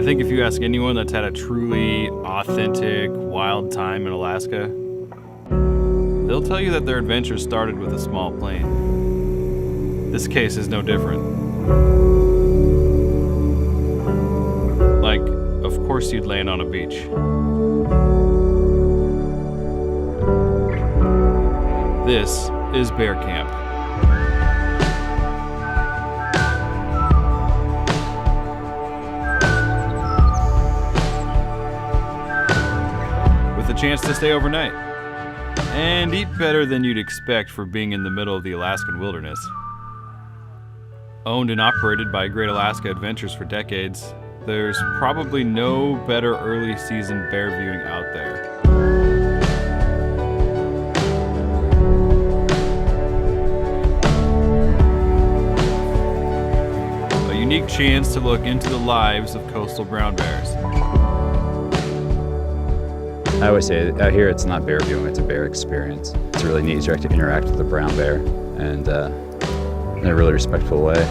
think if you ask anyone that's had a truly authentic, wild time in Alaska, they'll tell you that their adventure started with a small plane. This case is no different. Like, of course you'd land on a beach. This is Bear Camp. With a chance to stay overnight and eat better than you'd expect for being in the middle of the Alaskan wilderness. Owned and operated by Great Alaska Adventures for decades, there's probably no better early season bear viewing out there. A unique chance to look into the lives of coastal brown bears. I always say out here it's not bear viewing, it's a bear experience. It's really neat to interact with a brown bear and in a really respectful way.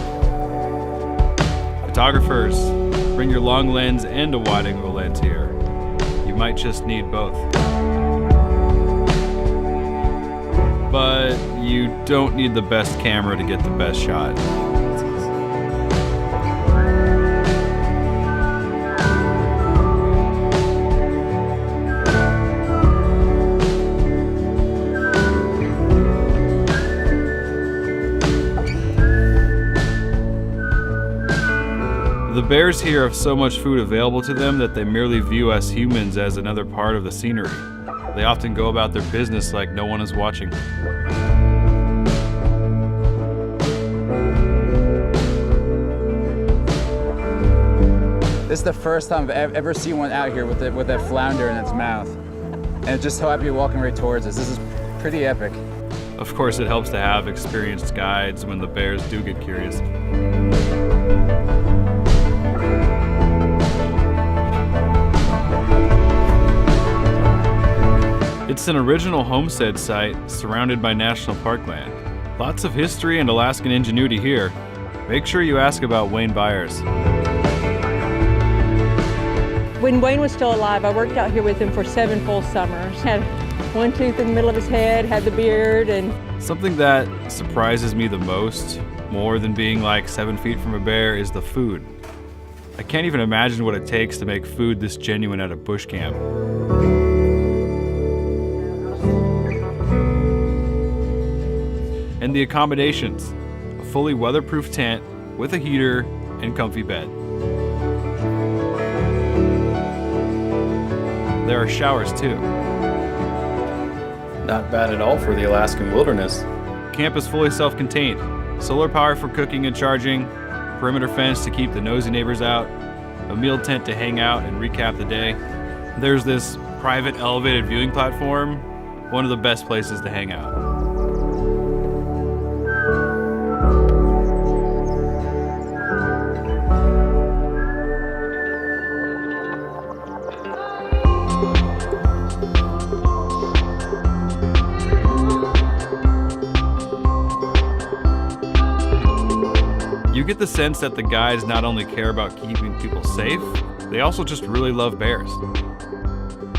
Photographers, bring your long lens and a wide angle lens here. You might just need both. But you don't need the best camera to get the best shot. The bears here have so much food available to them that they merely view us humans as another part of the scenery. They often go about their business like no one is watching. This is the first time I've ever seen one out here with that flounder in its mouth. And it's just so happy walking right towards us. This is pretty epic. Of course, it helps to have experienced guides when the bears do get curious. It's an original homestead site surrounded by national parkland. Lots of history and Alaskan ingenuity here. Make sure you ask about Wayne Byers. When Wayne was still alive, I worked out here with him for 7 full summers. Had one tooth in the middle of his head, had the beard, and... Something that surprises me the most, more than being like 7 feet from a bear, is the food. I can't even imagine what it takes to make food this genuine at a bush camp. And the accommodations, a fully weatherproof tent with a heater and comfy bed. There are showers too. Not bad at all for the Alaskan wilderness. Camp is fully self-contained. Solar power for cooking and charging, perimeter fence to keep the nosy neighbors out, a meal tent to hang out and recap the day. There's this private elevated viewing platform, one of the best places to hang out. You get the sense that the guides not only care about keeping people safe, they also just really love bears.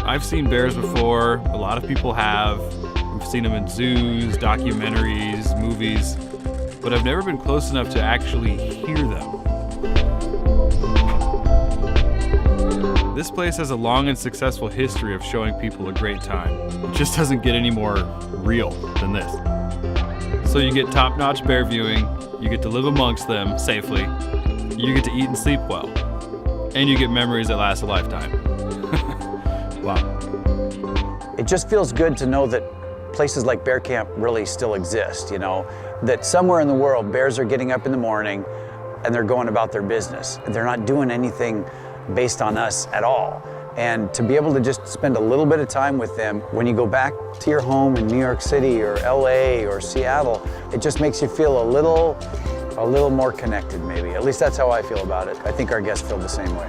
I've seen bears before, a lot of people have. We've seen them in zoos, documentaries, movies, but I've never been close enough to actually hear them. This place has a long and successful history of showing people a great time. It just doesn't get any more real than this. So you get top-notch bear viewing, you get to live amongst them safely, you get to eat and sleep well, and you get memories that last a lifetime. Wow. It just feels good to know that places like Bear Camp really still exist, you know, that somewhere in the world bears are getting up in the morning and they're going about their business. They're not doing anything based on us at all. And to be able to just spend a little bit of time with them when you go back to your home in New York City or LA or Seattle, it just makes you feel a little more connected maybe. At least that's how I feel about it. I think our guests feel the same way.